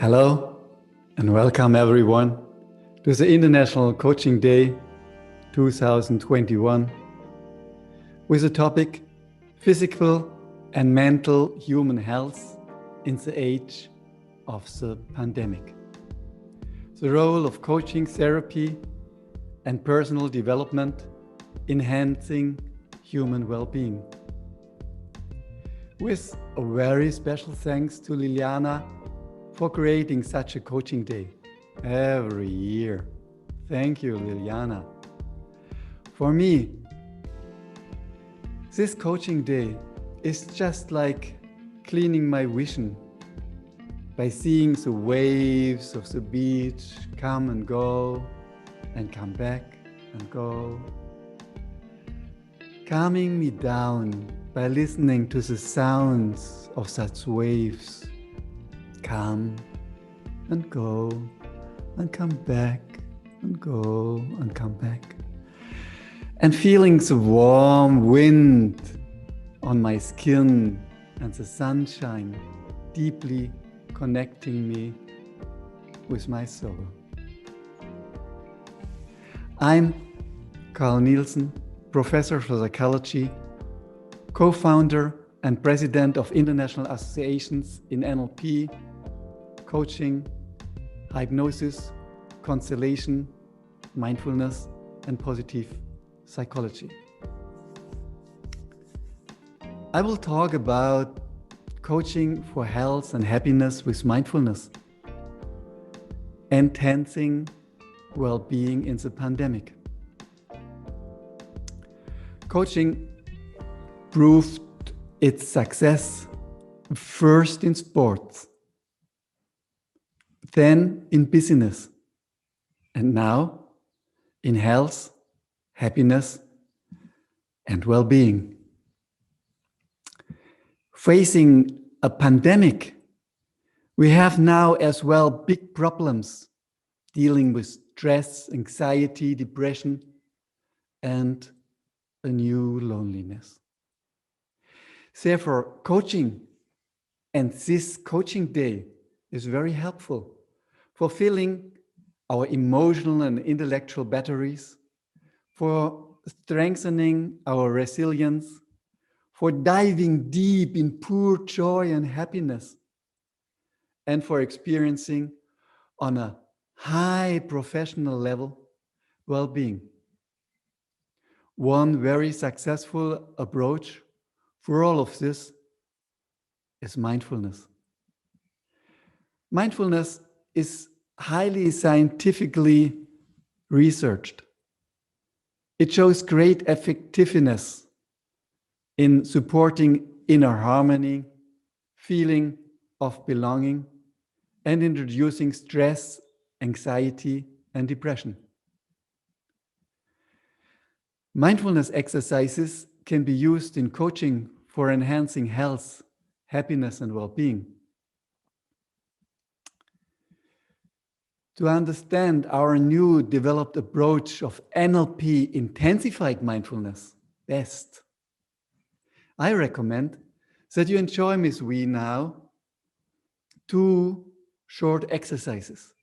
Hello and welcome everyone to the International Coaching Day 2021 with the topic Physical and Mental Human Health in the Age of the Pandemic. The role of coaching therapy and personal development enhancing human well-being. With a very special thanks to Liliana for creating such a coaching day every year. Thank you, Liliana. For me, this coaching day is just like cleaning my vision by seeing the waves of the beach come and go and come back and go, calming me down by listening to the sounds of such waves come and go and come back and go and come back, and feeling the warm wind on my skin and the sunshine deeply connecting me with my soul. I'm Karl'a Nielsen'a, professor for psychology, co-founder and president of international associations in NLP, coaching, hypnosis, constellation, mindfulness, and positive psychology. I will talk about coaching for health and happiness with mindfulness, enhancing well-being in the pandemic. Coaching proved its success first in sports, then in business, and now in health, happiness, and well-being. Facing a pandemic, we have now as well big problems dealing with stress, anxiety, depression, and a new loneliness. Therefore, coaching and this coaching day is very helpful for filling our emotional and intellectual batteries, for strengthening our resilience, for diving deep in pure joy and happiness, and for experiencing on a high professional level well-being. One very successful approach for all of this is mindfulness. Mindfulness is highly scientifically researched. It shows great effectiveness in supporting inner harmony, feeling of belonging, and in reducing stress, anxiety, and depression. Mindfulness exercises can be used in coaching for enhancing health, happiness, and well-being. To understand our new developed approach of NLP intensified mindfulness best, I recommend that you enjoy with me now 2 short exercises.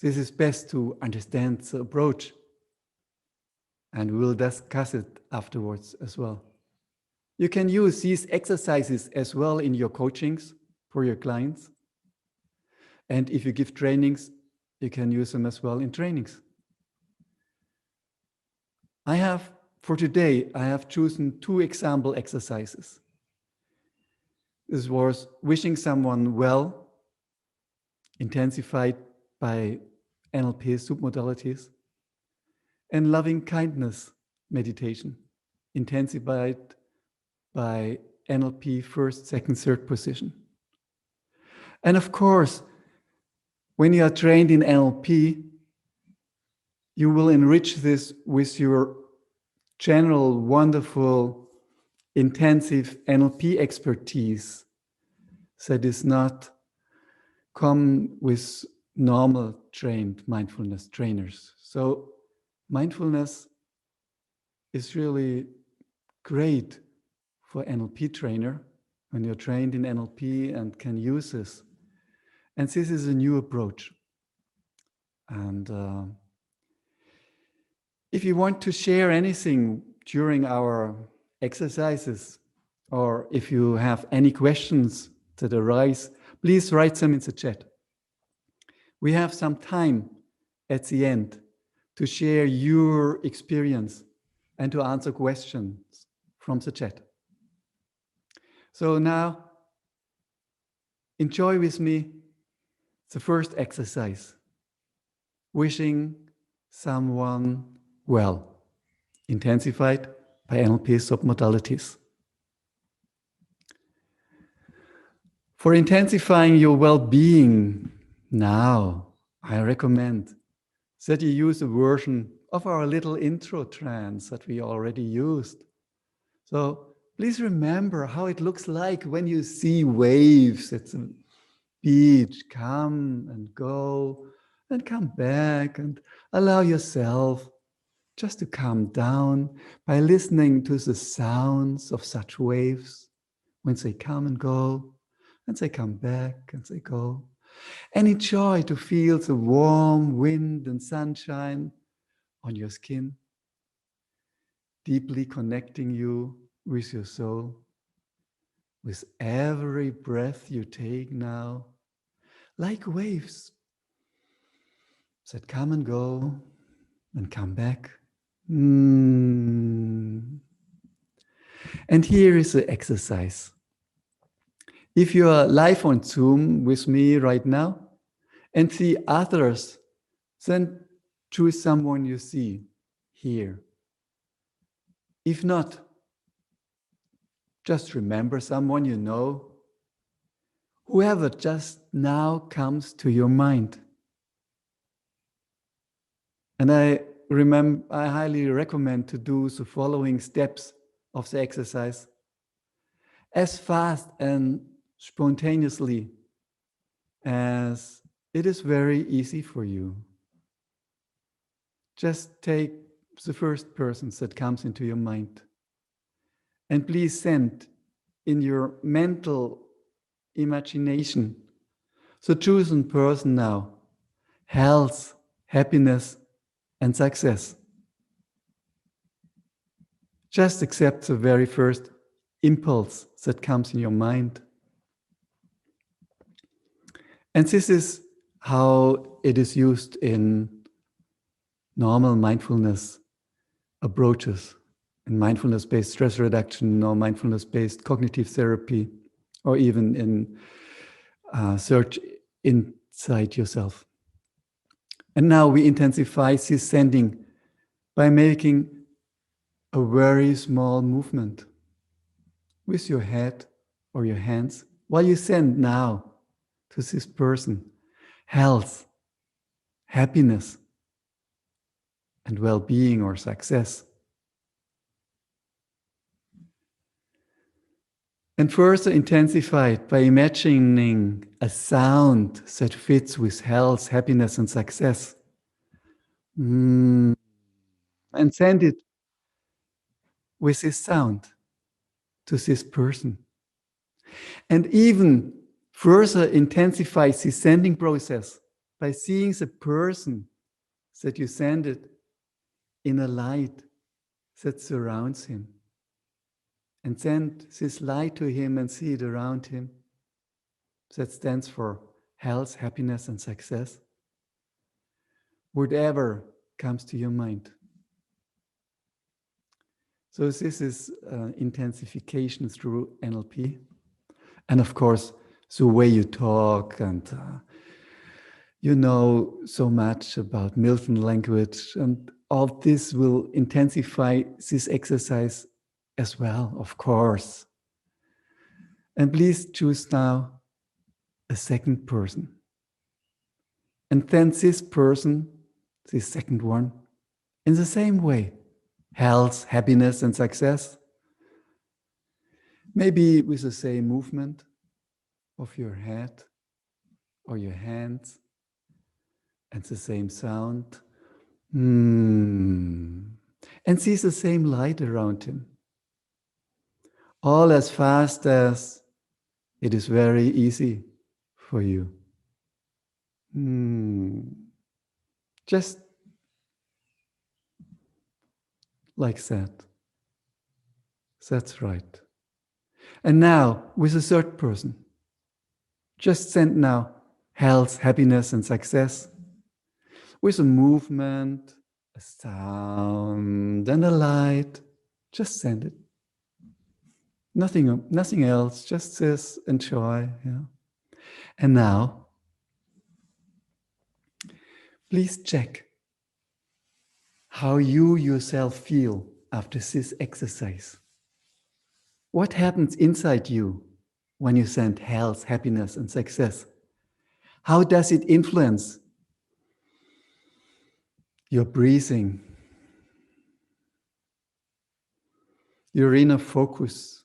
This is best to understand the approach, and we will discuss it afterwards as well. You can use these exercises as well in your coachings for your clients. And if you give trainings, you can use them as well in trainings. For today, I have chosen 2 example exercises. This was wishing someone well, intensified by NLP submodalities, and loving kindness meditation, intensified by NLP first, second, third position. And of course, when you are trained in NLP, you will enrich this with your general, wonderful, intensive NLP expertise that is not common with normal trained mindfulness trainers. So mindfulness is really great for NLP trainer when you're trained in NLP and can use this And this is a new approach. And if you want to share anything during our exercises, or if you have any questions that arise, please write them in the chat. We have some time at the end to share your experience and to answer questions from the chat. So now, enjoy with me the first exercise, wishing someone well, intensified by NLP submodalities. For intensifying your well-being now, I recommend that you use a version of our little intro trance that we already used. So please remember how it looks like when you see waves at the beach come and go and come back, and allow yourself just to calm down by listening to the sounds of such waves when they come and go, and they come back and they go. And enjoy to feel the warm wind and sunshine on your skin, deeply connecting you with your soul. With every breath you take now, like waves that come and go and come back. And here is the exercise. If you are live on Zoom with me right now and see others, then choose someone you see here. If not, just remember someone you know, whoever just now comes to your mind. And I highly recommend to do the following steps of the exercise as fast and spontaneously as it is very easy for you. Just take the first person that comes into your mind. And please send in your mental imagination the chosen person now, health, happiness, and success. Just accept the very first impulse that comes in your mind. And this is how it is used in normal mindfulness approaches, in mindfulness-based stress reduction or mindfulness-based cognitive therapy, or even in search inside yourself. And now we intensify this sending by making a very small movement with your head or your hands while you send now to this person health, happiness, and well-being or success. And further intensified by imagining a sound that fits with health, happiness, and success. And send it with this sound to this person. And even further intensify this sending process by seeing the person that you send it in a light that surrounds him. And send this light to him and see it around him. That stands for health, happiness, and success. Whatever comes to your mind. So this is intensification through NLP. And of course, the way you talk, and you know so much about Milton language, and all this will intensify this exercise as well, of course. And please choose now a second person. And then this person, this second one, in the same way, health, happiness, and success. Maybe with the same movement of your head or your hands, and the same sound. And sees the same light around him. All as fast as it is very easy for you. Just like that. That's right. And now, with a third person, just send now health, happiness, and success with a movement, a sound, and a light. Just send it. Nothing else, just this, enjoy. Yeah. And now, please check how you yourself feel after this exercise. What happens inside you when you send health, happiness, and success? How does it influence your breathing, your inner focus,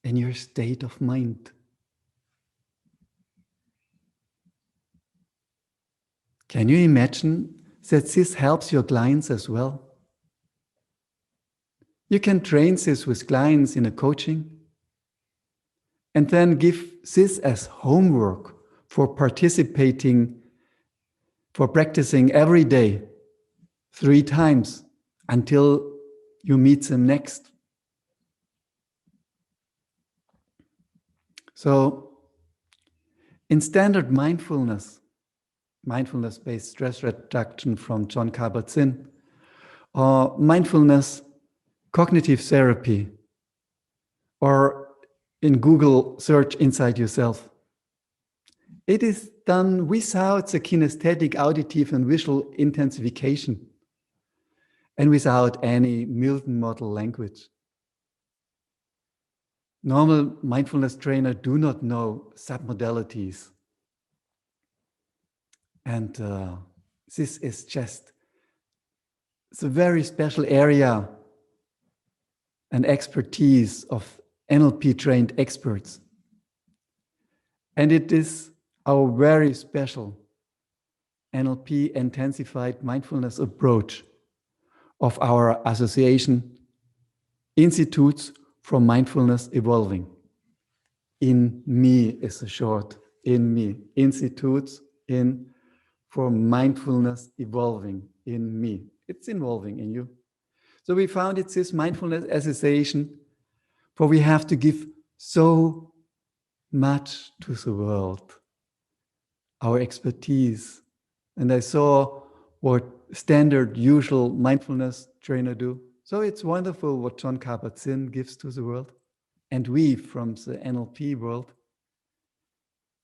and your state of mind? Can you imagine that this helps your clients as well? You can train this with clients in a coaching and then give this as homework for participating, for practicing every day, 3 times until you meet them next. So in standard mindfulness-based stress reduction from John Kabat-Zinn, or mindfulness cognitive therapy, or in Google search inside yourself, it is done without the kinesthetic, auditive, and visual intensification, and without any Milton model language. Normal mindfulness trainers do not know submodalities. And this is just the very special area and expertise of NLP trained experts. And it is our very special NLP intensified mindfulness approach of our association, Institutes for Mindfulness Evolving. In me is the short, in me. Institutes in for mindfulness evolving in me. It's involving in you. So we found it's this mindfulness association, for we have to give so much to the world, our expertise. And I saw what standard, usual mindfulness trainer do. So it's wonderful what John Kabat-Zinn gives to the world. And we, from the NLP world,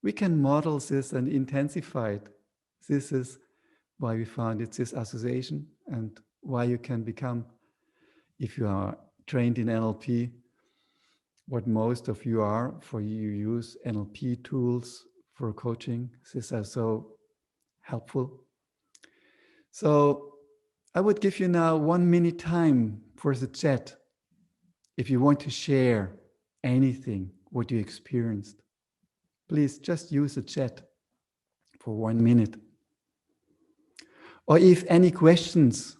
we can model this and intensify it. This is why we found it's this association, and why you can become, if you are trained in NLP, what most of you are, for you use NLP tools for coaching. These are so helpful. So I would give you now 1 minute time for the chat. If you want to share anything, what you experienced, please just use the chat for 1 minute. Or if any questions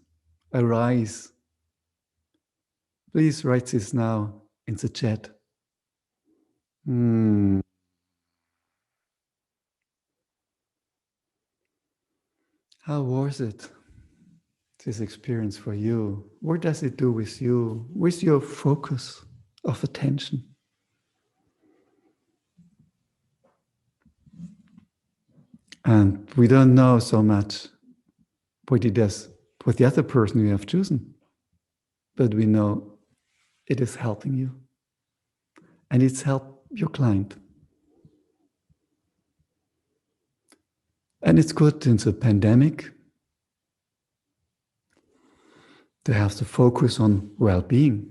arise, please write this now in the chat. How was it, this experience for you? What does it do with you, with your focus of attention? And we don't know so much what it does with the other person you have chosen, but we know it is helping you, and it's helped your client. And it's good in the pandemic to have the focus on well-being.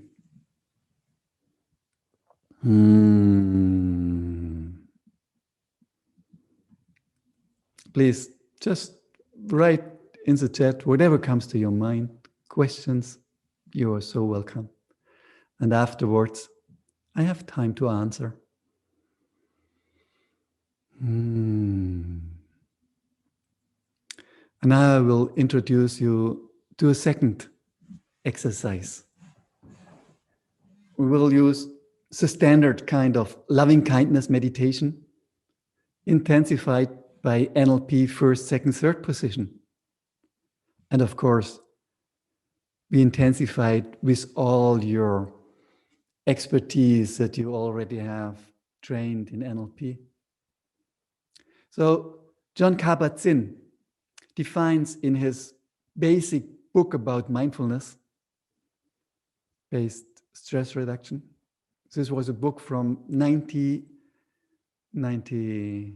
Please just write in the chat whatever comes to your mind, questions, you are so welcome. And afterwards, I have time to answer. And now I will introduce you to a second exercise. We will use the standard kind of loving kindness meditation, intensified by NLP first, second, third position. And of course, be intensified with all your expertise that you already have trained in NLP. So John Kabat-Zinn defines in his basic book about mindfulness-based stress reduction. This was a book from 1990.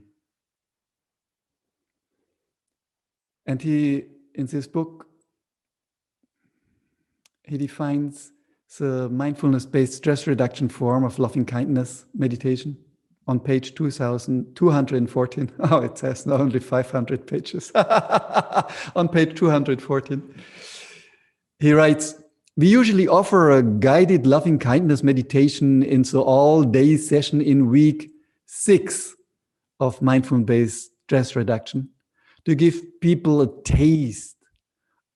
And in this book, he defines the mindfulness-based stress reduction form of loving kindness meditation on page 2214. Oh, it says no, only 500 pages. On page 214. He writes, we usually offer a guided loving kindness meditation in the all-day session in week 6 of mindfulness-based stress reduction to give people a taste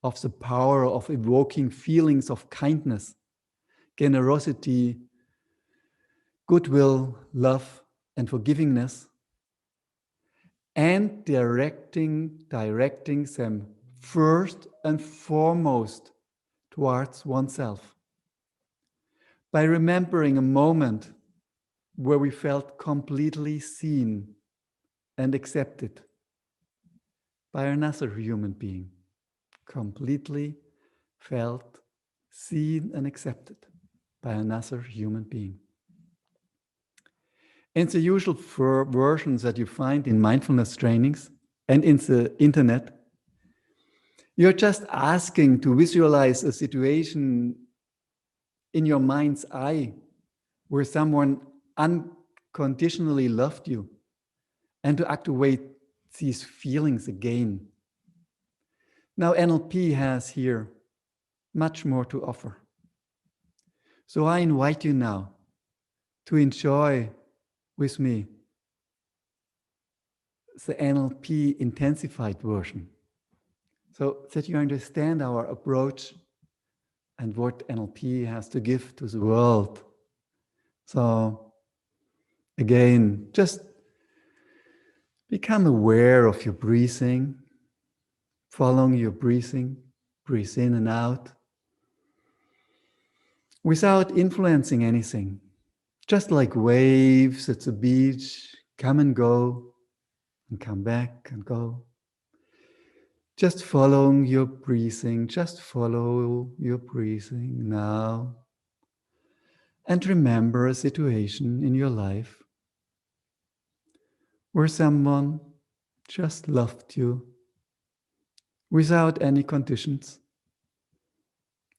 of the power of evoking feelings of kindness, generosity, goodwill, love, and forgivingness, and directing them first and foremost towards oneself. By remembering a moment where we felt completely seen and accepted by another human being, completely felt seen and accepted by another human being. In the usual versions that you find in mindfulness trainings and in the internet, you're just asking to visualize a situation in your mind's eye where someone unconditionally loved you and to activate these feelings again. Now, NLP has here much more to offer. So I invite you now to enjoy with me the NLP intensified version, so that you understand our approach and what NLP has to give to the world. So again, just become aware of your breathing, following your breathing, breathe in and out, without influencing anything. Just like waves at the beach, come and go, and come back and go. Just following your breathing, just follow your breathing now. And remember a situation in your life where someone just loved you without any conditions.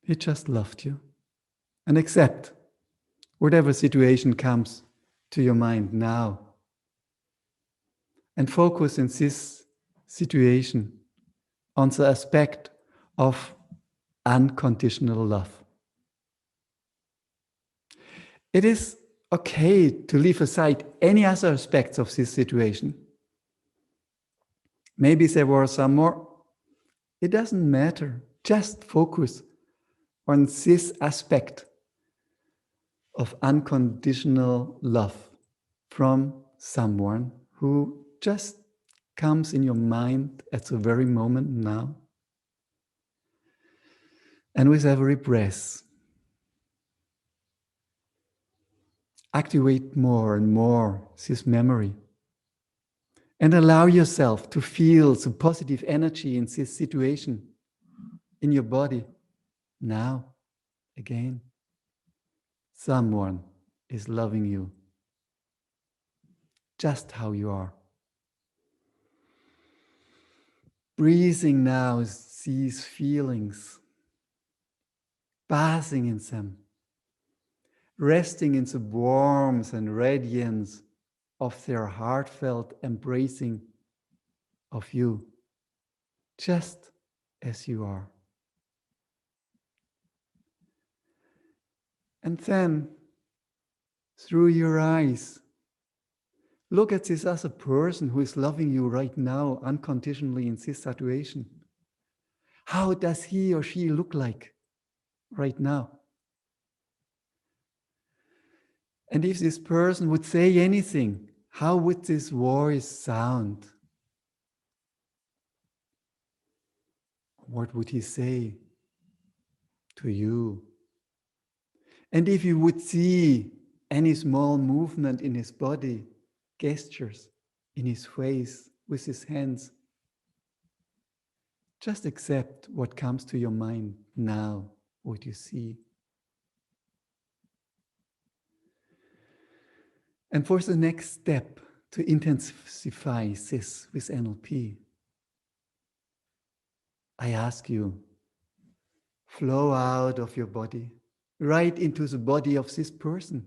He just loved you. And accept whatever situation comes to your mind now. And focus in this situation on the aspect of unconditional love. It is okay to leave aside any other aspects of this situation. Maybe there were some more. It doesn't matter. Just focus on this aspect of unconditional love from someone who just comes in your mind at the very moment now. And with every breath, activate more and more this memory and allow yourself to feel the positive energy in this situation in your body now, again. Someone is loving you just how you are. Breathing now these feelings, bathing in them, resting in the warmth and radiance of their heartfelt embracing of you, just as you are. And then, through your eyes, look at this other person who is loving you right now, unconditionally in this situation. How does he or she look like right now? And if this person would say anything, how would this voice sound? what would he say to you? And if you would see any small movement in his body, gestures in his face, with his hands, just accept what comes to your mind now, what you see. And for the next step, to intensify this with NLP, I ask you, flow out of your body, right into the body of this person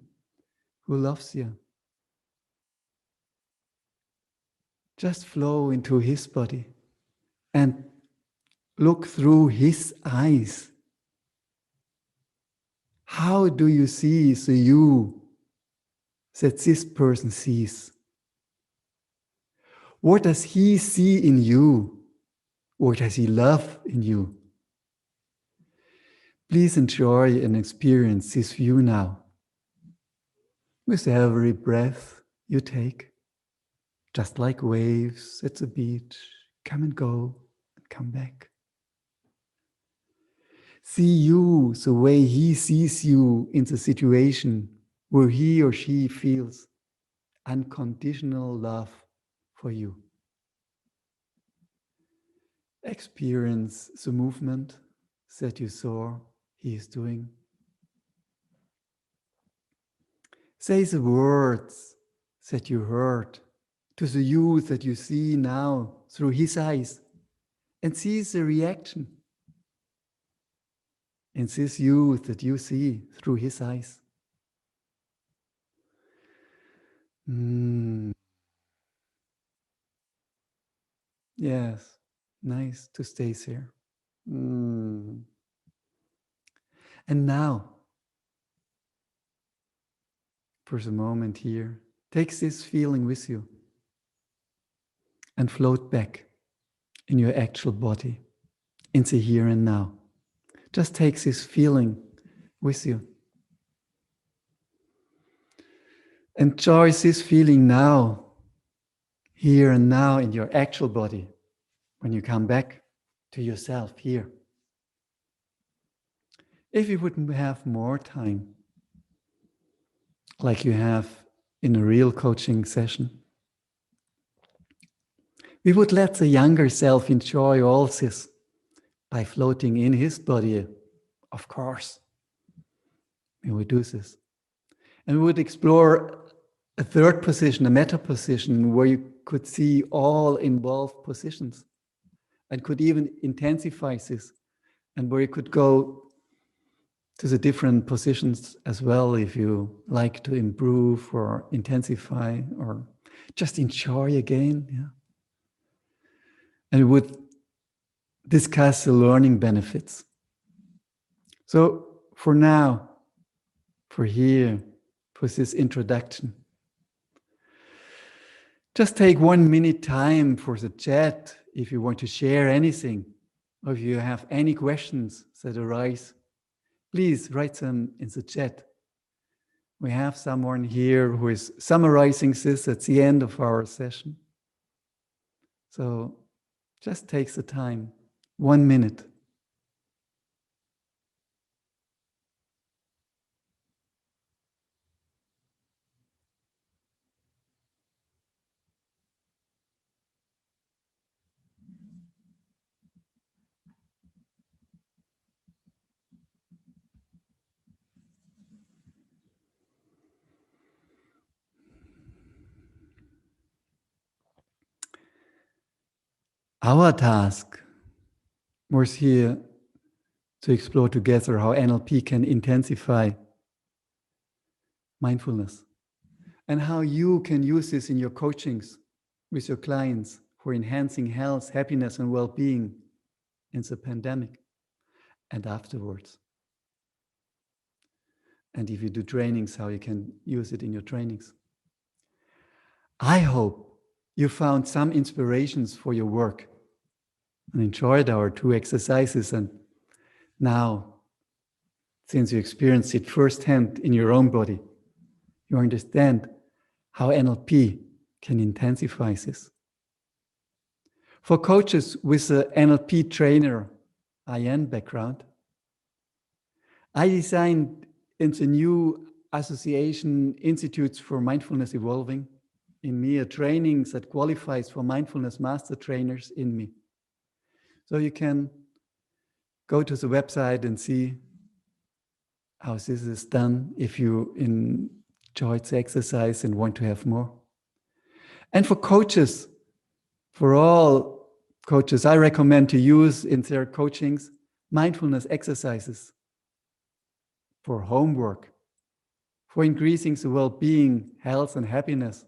who loves you. Just flow into his body and look through his eyes. How do you see the you that this person sees? What does he see in you? What does he love in you? Please enjoy and experience this view now. With every breath you take, just like waves at the beach, come and go and come back. See you the way he sees you in the situation where he or she feels unconditional love for you. Experience the movement that you saw he is doing. Say the words that you heard to the you that you see now through his eyes, and see the reaction in this you that you see through his eyes. Yes, nice to stay there. And now, for the moment here, take this feeling with you and float back in your actual body, in the here and now. Just take this feeling with you. Enjoy this feeling now, here and now in your actual body, when you come back to yourself here. If you wouldn't have more time, like you have in a real coaching session, we would let the younger self enjoy all this by floating in his body, of course. We would do this. And we would explore a third position, a meta position, where you could see all involved positions and could even intensify this, and where you could go to the different positions as well if you like to improve or intensify or just enjoy again. Yeah. And we would discuss the learning benefits. So for now, for here, for this introduction, just take 1 minute time for the chat if you want to share anything, or if you have any questions that arise. Please write them in the chat. We have someone here who is summarizing this at the end of our session. So just take the time, 1 minute. Our task was here to explore together how NLP can intensify mindfulness and how you can use this in your coachings with your clients for enhancing health, happiness, and well-being in the pandemic and afterwards. And if you do trainings, how you can use it in your trainings. I hope you found some inspirations for your work and enjoyed our 2 exercises. And now, since you experienced it firsthand in your own body, you understand how NLP can intensify this. For coaches with an NLP trainer IN background. I designed in the new association Institutes for Mindfulness Evolving in me, a training that qualifies for mindfulness master trainers in me. So you can go to the website and see how this is done if you enjoyed the exercise and want to have more. And for coaches, for all coaches, I recommend to use in their coachings mindfulness exercises for homework, for increasing the well-being, health, and happiness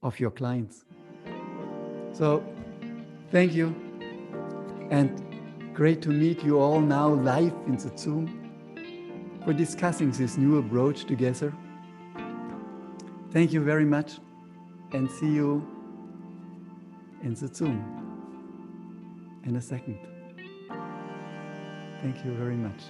of your clients. So thank you, and great to meet you all now live in the Zoom for discussing this new approach together. Thank you very much, and see you in the Zoom in a second. Thank you very much.